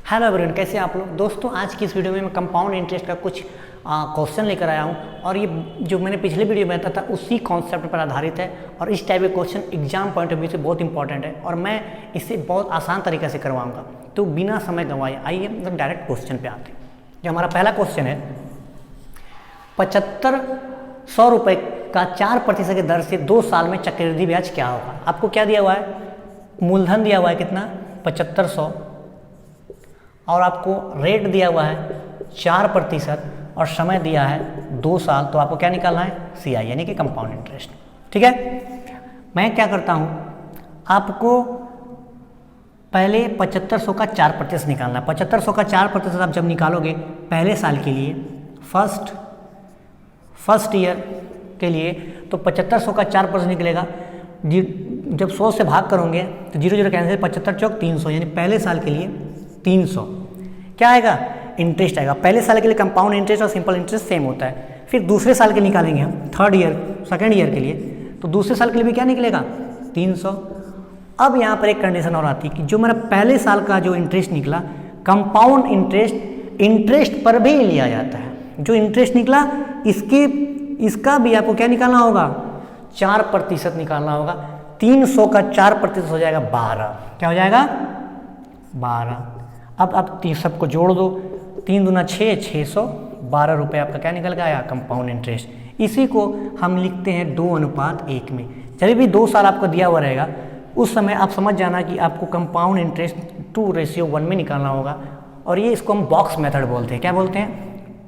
Hello everyone, कैसे हैं आप लोग। दोस्तों आज की इस वीडियो में मैं कंपाउंड इंटरेस्ट का कुछ क्वेश्चन लेकर आया हूं और ये जो मैंने पिछले वीडियो में बताया था उसी कॉन्सेप्ट पर आधारित है और इस टाइप के question exam point of view से बहुत इंपॉर्टेंट है और मैं इसे बहुत आसान तरीके से करवाऊंगा। तो बिना समय गंवाए आइए मतलब डायरेक्ट क्वेश्चन पे आते हैं। जो हमारा पहला क्वेश्चन है, 7500 रुपये का 4% की दर से 2 साल में चक्रवृद्धि ब्याज क्या होगा। आपको क्या दिया हुआ है, मूलधन दिया हुआ है कितना 7500 और आपको रेट दिया हुआ है 4% और समय दिया है 2 साल। तो आपको क्या निकालना है, CI यानी कि कंपाउंड इंटरेस्ट। ठीक है, मैं क्या करता हूँ, आपको पहले 7500 का 4% निकालना है। 7500 का 4% आप जब निकालोगे पहले साल के लिए फर्स्ट ईयर के लिए तो 7500 का 4% निकलेगा। जब 100 से भाग करोगे तो 0 कैंसिल, 75 चौक 300 यानी पहले साल के लिए 300 क्या आएगा, इंटरेस्ट आएगा। पहले साल के लिए कंपाउंड इंटरेस्ट और सिंपल इंटरेस्ट सेम होता है। फिर दूसरे साल के निकालेंगे हम सेकेंड ईयर के लिए, तो दूसरे साल के लिए भी क्या निकलेगा 300। अब यहाँ पर एक कंडीशन और आती है कि जो मेरा पहले साल का जो इंटरेस्ट निकला, कंपाउंड इंटरेस्ट पर भी लिया जाता है। जो इंटरेस्ट निकला इसका भी आपको क्या निकालना होगा, 4% निकालना होगा। 300 का 4% हो जाएगा 12। क्या हो जाएगा 12। अब आप सबको जोड़ दो, 3 दूना 6, 612 रुपये आपका क्या निकल गया, कंपाउंड इंटरेस्ट। इसी को हम लिखते हैं 2:1 में। जब भी 2 साल आपको दिया हुआ रहेगा उस समय आप समझ जाना कि आपको कंपाउंड इंटरेस्ट 2:1 में निकालना होगा और ये इसको हम बॉक्स मेथड बोलते हैं। क्या बोलते हैं,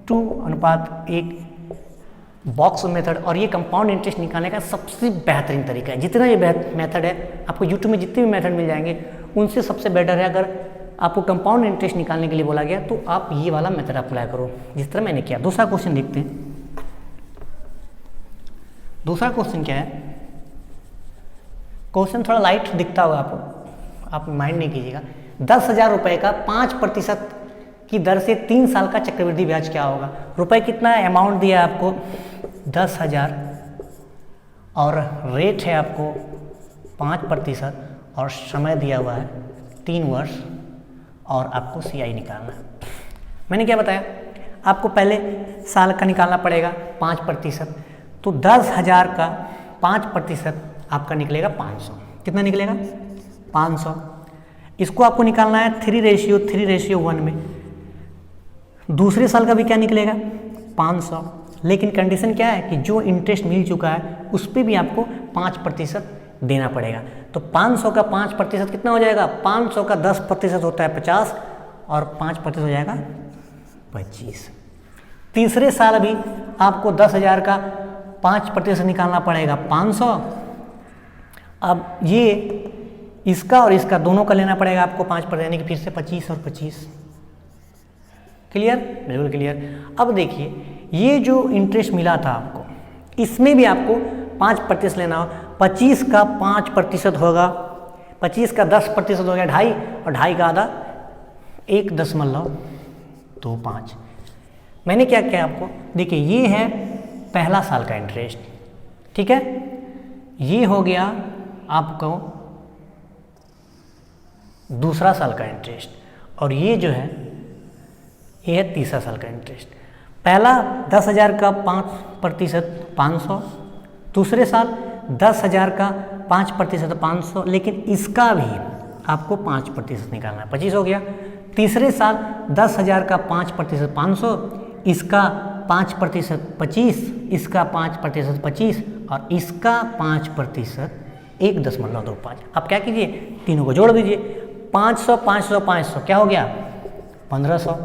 2:1 बॉक्स मेथड। और ये कंपाउंड इंटरेस्ट निकालने का सबसे बेहतरीन तरीका है। जितना ये मेथड है, आपको यूट्यूब में जितने भी मेथड मिल जाएंगे उनसे सबसे बेटर है। अगर आपको कंपाउंड इंटरेस्ट निकालने के लिए बोला गया तो आप ये वाला मेथड अप्लाई करो जिस तरह मैंने किया। दूसरा क्वेश्चन देखते हैं। दूसरा क्वेश्चन क्या है, क्वेश्चन थोड़ा लाइट दिखता होगा आपको, आप माइंड नहीं कीजिएगा। 10,000 रुपये का 5% की दर से 3 साल का चक्रवृद्धि ब्याज क्या होगा। रुपए कितना है, अमाउंट दिया है आपको 10,000 और रेट है आपको 5% और समय दिया हुआ है 3 वर्ष और आपको CI निकालना है। मैंने क्या बताया, आपको पहले साल का निकालना पड़ेगा 5%। तो 10,000 का 5% आपका निकलेगा 500। कितना निकलेगा 500। इसको आपको निकालना है 3:1 में। दूसरे साल का भी क्या निकलेगा 500। लेकिन कंडीशन क्या है कि जो इंटरेस्ट मिल चुका है उस पर भी आपको 5% देना पड़ेगा। तो 500 का 5% कितना हो जाएगा, 500 का 10% होता है 50 और 5% हो जाएगा 25। तीसरे साल भी आपको 10,000 का 5% निकालना पड़ेगा 500। अब ये इसका और इसका दोनों का लेना पड़ेगा आपको 5% यानी कि फिर से 25 और 25। क्लियर, बिल्कुल क्लियर। अब देखिए ये जो इंटरेस्ट मिला था आपको, इसमें भी आपको 5% लेना हो। 25 का 5% होगा, 25 का 10% हो गया 2.5 और 2.5 का आधा 1.25। मैंने क्या किया आपको, देखिए ये है पहला साल का इंटरेस्ट, ठीक है। ये हो गया आपको दूसरा साल का इंटरेस्ट और ये जो है ये है तीसरा साल का इंटरेस्ट। पहला 10,000 का 5% 500, दूसरे साल 10,000 का 5% 500, लेकिन इसका भी आपको 5% निकालना है, 25 हो गया। तीसरे साल 10,000 का 5% 500, इसका 5% 25, इसका 5% 25 और इसका 5% 1.25। आप क्या कीजिए, तीनों को जोड़ दीजिए। 500 500 500 क्या हो गया 1500।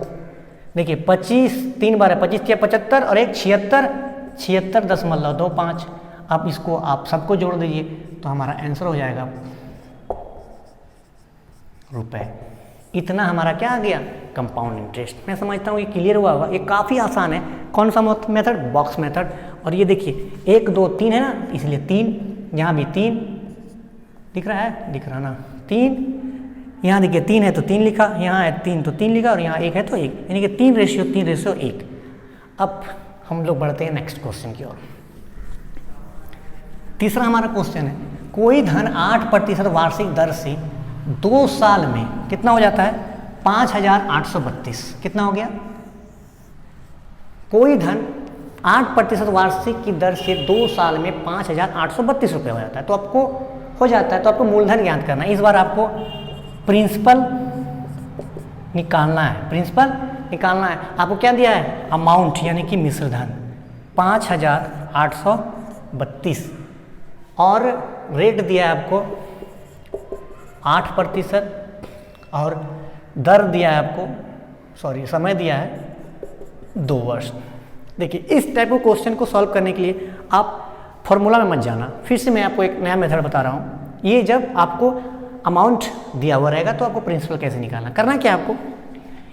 देखिए 25 3 बार है, 25 या 75 और एक 76.25। अब इसको आप सबको जोड़ दीजिए तो हमारा आंसर हो जाएगा रुपए। इतना हमारा क्या आ गया, कंपाउंड इंटरेस्ट। मैं समझता हूँ ये क्लियर हुआ होगा। ये काफ़ी आसान है। कौन सा मेथड, बॉक्स मेथड। और ये देखिए 1 2 3 है ना, इसलिए 3, यहाँ भी 3 दिख रहा है, दिख रहा ना 3, यहाँ देखिए 3 है तो 3 लिखा, यहाँ है 3 तो 3 लिखा और यहाँ 1 है तो 1, यानी कि 3:1। अब हम लोग बढ़ते हैं नेक्स्ट क्वेश्चन की ओर। तीसरा हमारा क्वेश्चन है, कोई धन 8% वार्षिक दर से 2 साल में कितना हो जाता है, 5,832 कितना हो गया? कोई धन 8% वार्षिक की दर से 2 साल में 5,832 रुपये हो जाता है, तो आपको हो जाता है। तो आपको मूलधन ज्ञात करना है। इस बार आपको प्रिंसिपल निकालना है, प्रिंसिपल निकालना है। आपको क्या दिया है? अमाउंट यानी कि मिश्र धन 5,832 और रेट दिया है आपको 8% और दर दिया है आपको, सॉरी समय दिया है 2 वर्ष। देखिए इस टाइप के क्वेश्चन को सॉल्व करने के लिए आप फॉर्मूला में मत जाना। फिर से मैं आपको एक नया मेथड बता रहा हूँ। ये जब आपको अमाउंट दिया हुआ रहेगा तो आपको प्रिंसिपल कैसे निकालना, करना क्या आपको,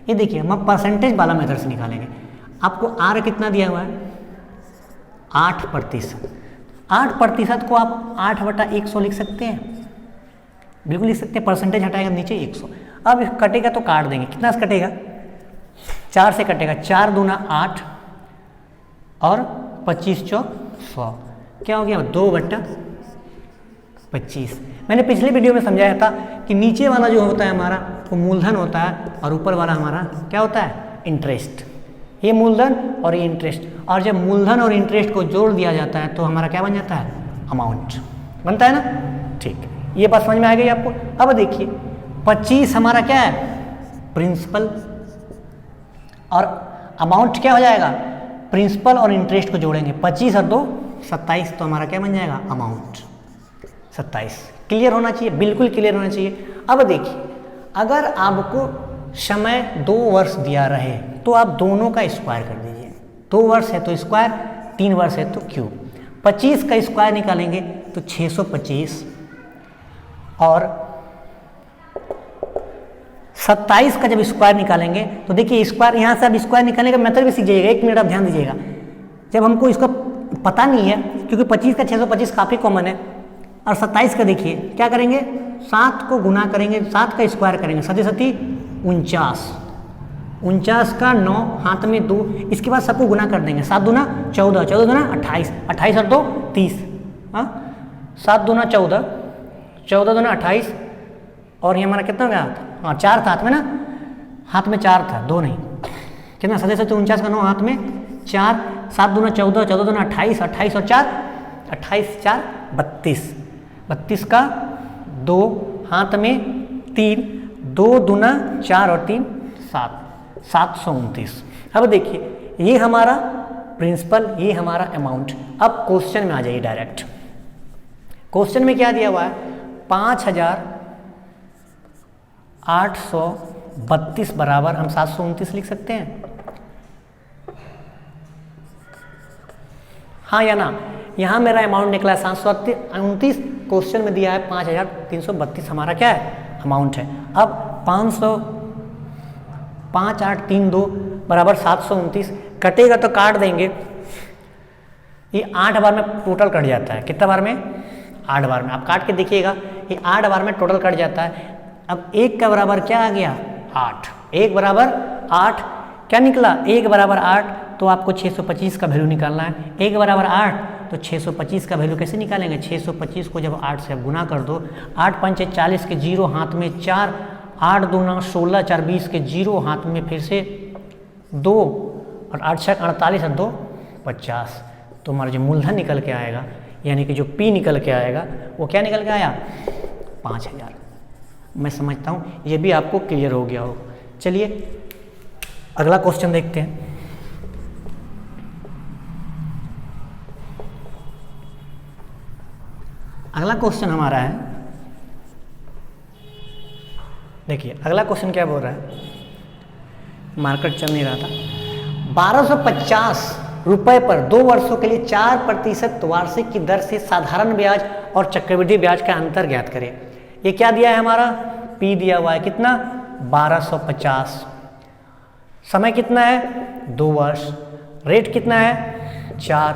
ये देखिए हम परसेंटेज वाला मेथड से निकालेंगे। आपको आर कितना दिया हुआ है? 8%। 8% को आप 8/100 लिख सकते हैं, बिल्कुल लिख सकते हैं। परसेंटेज हटाएगा नीचे 100। अब कटेगा तो काट देंगे, कितना से कटेगा? 4 से कटेगा, 4 दूना 8 और 25 चौक 100, क्या हो गया? 2/25। मैंने पिछले वीडियो में समझाया था कि नीचे वाला जो होता है हमारा वो मूलधन होता है और ऊपर वाला हमारा क्या होता है? इंटरेस्ट। ये मूलधन और ये इंटरेस्ट, और जब मूलधन और इंटरेस्ट को जोड़ दिया जाता है तो हमारा क्या बन जाता है? अमाउंट बनता है ना। ठीक, ये बात समझ में आ गई आपको। अब देखिए 25 हमारा क्या है? प्रिंसिपल, और अमाउंट क्या हो जाएगा? प्रिंसिपल और इंटरेस्ट को जोड़ेंगे, 25 और 2 27, तो हमारा क्या बन जाएगा? अमाउंट 27। क्लियर होना चाहिए, बिल्कुल क्लियर होना चाहिए। अब देखिए अगर आपको समय 2 वर्ष दिया रहे तो आप दोनों का स्क्वायर कर दीजिए। 2 वर्ष है तो स्क्वायर, 3 वर्ष है तो क्यूब। 25 का स्क्वायर निकालेंगे तो 625 और 27 का जब स्क्वायर निकालेंगे तो देखिए स्क्वायर, यहाँ से आप स्क्वायर निकालने का मेथड भी सीख जाइएगा। 1 मिनट आप ध्यान दीजिएगा। जब हमको इसका पता नहीं है, क्योंकि 25 का 625 काफ़ी कॉमन है, और 27 का देखिए क्या करेंगे? 7 को गुना करेंगे, 7 का स्क्वायर करेंगे, 7 7 49, 49 का 9 हाथ में 2, इसके बाद सबको गुना कर देंगे। 7 दूना 14, 14 दूना 28, 28 और 2 30, 7 दूना 14, 14 दूना 28, और ये हमारा कितना हो गया? हाँ 4 था हाथ में ना, हाथ में 4 था, 2 नहीं। कितना? 7 7 49 का 9 हाथ में 4, 7 दूना 14, 14 दूना 28, 28 और 4 28 4 32, 32 का 2 हाथ में 3, 2 दूना 4 और 3 7, 729। अब देखिए ये हमारा प्रिंसिपल, ये हमारा अमाउंट। अब क्वेश्चन में आ जाइए डायरेक्ट। क्वेश्चन में क्या दिया हुआ है? 5,832 बराबर हम 729 लिख सकते हैं, हाँ या ना? यहाँ मेरा अमाउंट निकला है 729, क्वेश्चन में दिया है 5,332 हमारा क्या है? अमाउंट है। अब 5832 बराबर 729, कटेगा तो काट देंगे। ये 8 बार में टोटल कट जाता है। कितना बार में? 8 बार में। आप काट के देखिएगा, ये 8 बार में टोटल कट जाता है। अब 1 का बराबर क्या आ गया? 8। 1 बराबर 8, क्या निकला? 1 बराबर 8, तो आपको 625 का वैल्यू निकालना है। 1 बराबर 8 तो 625 का वैल्यू कैसे निकालेंगे? 625 को जब 8 से गुना कर दो, 8 पंचे 40 के 0 हाथ में 4, 8 दूना 16, 4 20 के 0 हाथ में फिर से 2, और 8 6 48 और 2 50। तो हमारा जो मूलधन निकल के आएगा, यानी कि जो P निकल के आएगा वो क्या निकल के आया? 5000। मैं समझता हूँ ये भी आपको क्लियर हो गया होगा। चलिए अगला क्वेश्चन देखते हैं। अगला क्वेश्चन हमारा है, देखिए अगला क्वेश्चन क्या बोल रहा है? मार्केट चल नहीं रहा था। 1250 रुपए पर 2 वर्षों के लिए 4% वार्षिक की दर से साधारण ब्याज और चक्रवृद्धि ब्याज का अंतर ज्ञात करें। ये क्या दिया है हमारा? P दिया हुआ है, कितना? 1250। समय कितना है? 2 वर्ष। रेट कितना है? 4।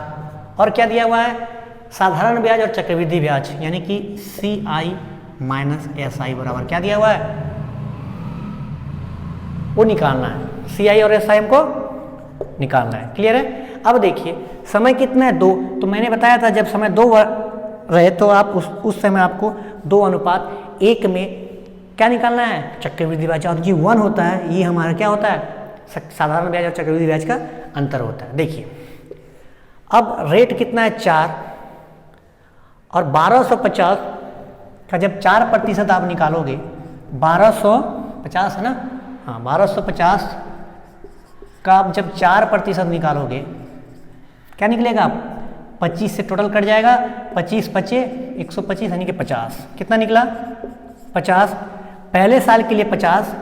और क्या दिया हुआ है? साधारण ब्याज और चक्रवृद्धि ब्याज, यानी कि CI माइनस SI बराबर क्या दिया हुआ है? वो निकालना है। CI और SI हमको निकालना है। क्लियर है? अब देखिए समय कितना है? 2। तो मैंने बताया था जब समय 2 रहे तो आप उस समय आपको 2:1 में क्या निकालना है, चक्रवृद्धि ब्याज। और जो 1 होता है ये हमारा क्या होता है, साधारण ब्याज और चक्रवृद्धि ब्याज का अंतर होता है। देखिए अब रेट कितना है 4, और 1250 का जब 4% आप निकालोगे, 1250 है ना, हाँ 1250 का आप जब 4% निकालोगे क्या निकलेगा, 25 से टोटल कट जाएगा, 25 पचे 125 यानी कि 50। कितना निकला 50। पहले साल के लिए 50,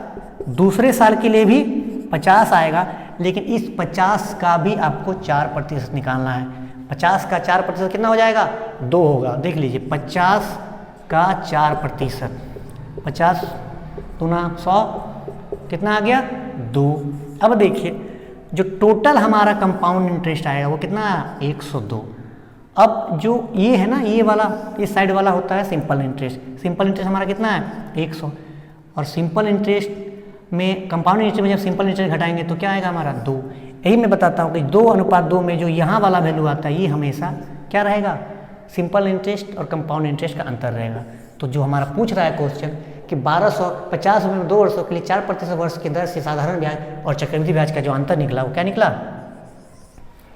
दूसरे साल के लिए भी 50 आएगा, लेकिन इस 50 का भी आपको 4% निकालना है। 50 का 4% कितना हो जाएगा, 2 होगा। देख लीजिए 50 का 4%, 50 दूना 100 कितना आ गया 2। अब देखिए जो टोटल हमारा कंपाउंड इंटरेस्ट आएगा वो कितना है 102। अब जो ये है ना, ये वाला इस साइड वाला होता है सिंपल इंटरेस्ट। सिंपल इंटरेस्ट हमारा कितना है 100, और सिंपल इंटरेस्ट में कंपाउंड इंटरेस्ट में जब सिंपल इंटरेस्ट घटाएंगे तो क्या आएगा हमारा 2। यही मैं बताता हूँ कि 2:2 में जो यहाँ वाला वैल्यू आता है ये हमेशा क्या रहेगा, सिंपल इंटरेस्ट और कंपाउंड इंटरेस्ट का अंतर रहेगा। तो जो हमारा पूछ रहा है क्वेश्चन कि 1250 में 2 वर्षों के लिए 4% वर्ष की दर से साधारण ब्याज और चक्रवृद्धि ब्याज का जो अंतर निकला वो क्या निकला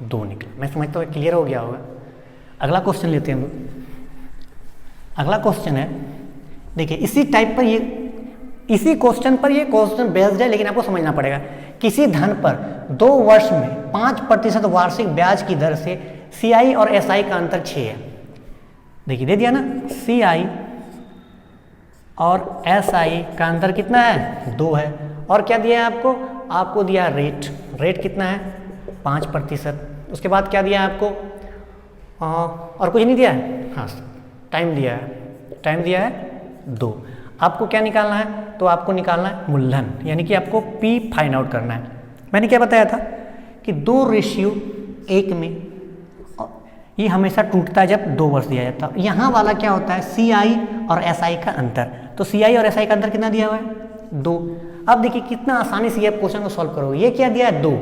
2 निकला। मैं समझता हूँ क्लियर हो गया होगा। अगला क्वेश्चन लेते हैं हम लोग। अगला क्वेश्चन है, देखिए इसी टाइप पर ये इसी क्वेश्चन पर ये क्वेश्चन बेस्ड है, लेकिन आपको समझना पड़ेगा। किसी धन पर 2 वर्ष में 5% वार्षिक ब्याज की दर से CI और SI का अंतर 6 है। देखिए दे दिया ना, CI और SI का अंतर कितना है 2 है। और क्या दिया है आपको, आपको दिया रेट, रेट कितना है 5%। उसके बाद क्या दिया है आपको, और कुछ नहीं दिया है, हाँ टाइम दिया है, टाइम दिया है 2। आपको क्या निकालना है, तो आपको निकालना है मूलधन, यानी कि आपको P फाइंड आउट करना है। मैंने क्या बताया था कि 2:1 में ये हमेशा टूटता है जब 2 वर्ष दिया जाता है। यहाँ वाला क्या होता है CI और SI का अंतर। तो CI और SI का अंतर कितना दिया हुआ है 2। अब देखिए कितना आसानी से ये क्वेश्चन को सॉल्व करोगे। ये क्या दिया है 2,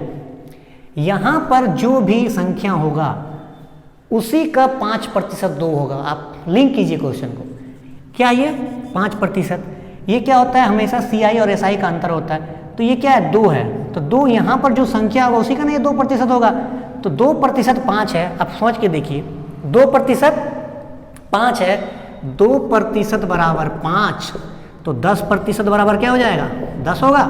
यहाँ पर जो भी संख्या होगा उसी का 5% 2 होगा। आप लिंक कीजिए क्वेश्चन को, क्या ये 5%, ये क्या होता है हमेशा CI और SI का अंतर होता है। तो ये क्या है 2 है, तो 2 यहाँ पर जो संख्या होगा उसी का ना ये 2% होगा। तो 2% 5 है। आप सोच के देखिए 2% 5 है, 2% बराबर 5, तो 10% बराबर क्या हो जाएगा 10 होगा।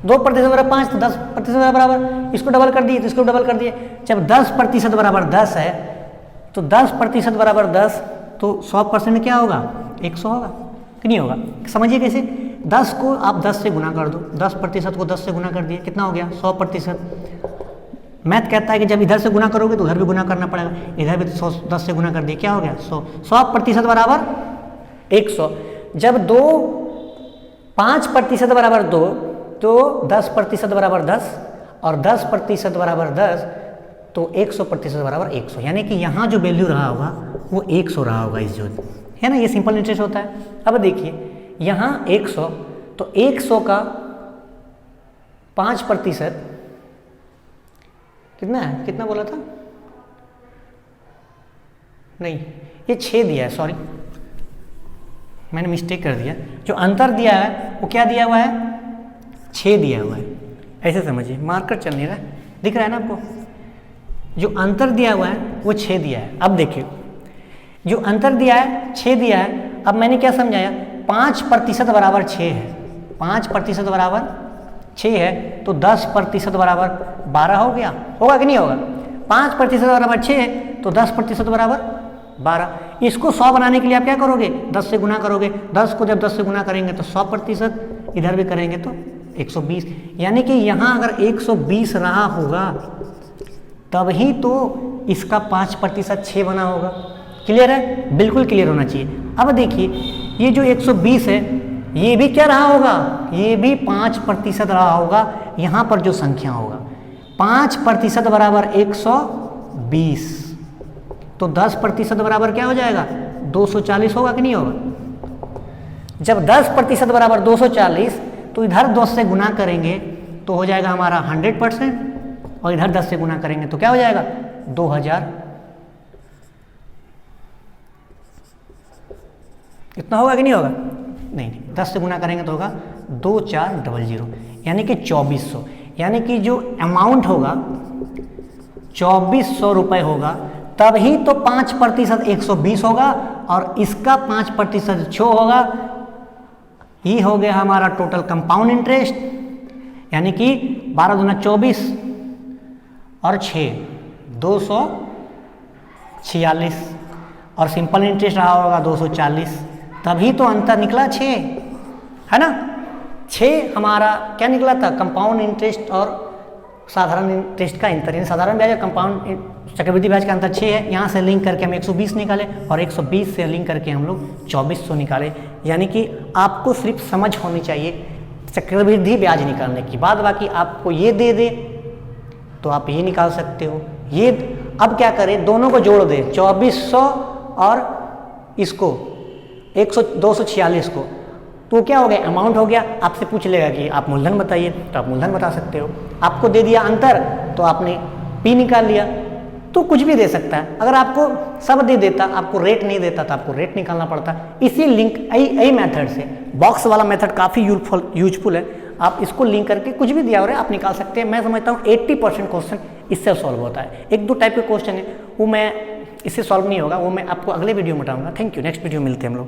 2% बराबर 5 तो 10% बराबर, इसको डबल कर दिए तो इसको डबल कर दिए। जब 10% बराबर 10 है तो 10% बराबर 10, तो 100% क्या होगा 100 होगा कि नहीं होगा। समझिए कैसे, 10 को आप 10 से गुना कर दो, 10% को 10 से गुना कर दिए, कितना हो गया 100%। मैथ कहता है कि जब इधर से गुना करोगे तो उधर भी गुना करना पड़ेगा, इधर भी 10 से गुना कर दिए, क्या हो गया 100। 100% बराबर 100। जब 5% बराबर 2, तो 10% बराबर 10, और 10% बराबर 10, तो 100% बराबर 100। यानी कि यहाँ जो वैल्यू रहा होगा वो 100 रहा होगा इस जो है ना, ये सिंपल इंटरेस्ट होता है। अब देखिए यहाँ 100, तो 100 का 5% कितना है, कितना बोला था, नहीं ये 6 दिया है, सॉरी मैंने मिस्टेक कर दिया। जो अंतर दिया है वो क्या दिया हुआ है 6 दिया हुआ है। ऐसे समझिए, मार्कर चल नहीं रहा है, दिख रहा है ना आपको। जो अंतर दिया हुआ है वो 6 दिया है। अब देखिए जो अंतर दिया है 6 दिया है। अब मैंने क्या समझाया, 5% बराबर 6 है, 5% बराबर 6 है, तो 10% बराबर 12 हो गया, होगा कि नहीं होगा। 5% बराबर 6 है तो 10% बराबर 12। इसको 100 बनाने के लिए आप क्या करोगे 10 से गुना करोगे। 10 को जब 10 से गुना करेंगे तो 100%, इधर भी करेंगे तो 120। यानी कि यहाँ अगर 120 रहा होगा तभी तो इसका 5% 6 बना होगा। क्लियर है, बिल्कुल क्लियर होना चाहिए। अब देखिए ये जो 120 है ये भी क्या रहा होगा, ये भी 5% रहा होगा। यहाँ पर जो संख्या होगा 5% बराबर 120, तो 10% बराबर क्या हो जाएगा 240 होगा कि नहीं होगा। जब 10% बराबर 240, तो इधर 10 से गुना करेंगे तो हो जाएगा हमारा 100%, और इधर 10 से गुना करेंगे तो क्या हो जाएगा 2000। इतना होगा कि नहीं होगा। नहीं 10 से गुना करेंगे तो होगा 2400 यानी कि 2400, यानी कि जो अमाउंट होगा 2400 रुपये होगा, तभी तो 5% 120 होगा और इसका 5% जो होगा ये हो गया हमारा टोटल कंपाउंड इंटरेस्ट, यानी कि 12 दूना 24 और 6 246 और सिंपल इंटरेस्ट रहा होगा 240, तभी तो अंतर निकला 6, है ना। 6 हमारा क्या निकला था, कंपाउंड इंटरेस्ट और साधारण इंटरेस्ट का अंतर, यानी साधारण ब्याज और कंपाउंड चक्रवृद्धि ब्याज का अंतर 6 है। यहाँ से लिंक करके हम 120 निकाले और 120 से लिंक करके हम लोग 2400 निकाले, यानी कि आपको सिर्फ समझ होनी चाहिए चक्रवृद्धि ब्याज निकालने की। बाद बाकी आपको ये दे दे तो आप ये निकाल सकते हो। ये अब क्या करें, दोनों को जोड़ दे, 2400 और इसको 246 को, तो क्या हो गया, अमाउंट हो गया। आपसे पूछ लेगा कि आप मूलधन बताइए, तो आप मूलधन बता सकते हो। आपको दे दिया अंतर तो आपने पी निकाल लिया, तो कुछ भी दे सकता है। अगर आपको सब दे देता, आपको रेट नहीं देता, तो आपको रेट निकालना पड़ता। इसी लिंक यही मेथड से, बॉक्स वाला मेथड काफ़ी यूजफुल है। आप इसको लिंक करके कुछ भी दिया हो रहा है आप निकाल सकते हैं। मैं समझता हूँ 80% क्वेश्चन इससे सॉल्व होता है। 1-2 टाइप के क्वेश्चन है वो मैं इससे सॉल्व नहीं होगा, वो मैं आपको अगले वीडियो में बताऊंगा। थैंक यू, नेक्स्ट वीडियो मिलते हैं हम लोग।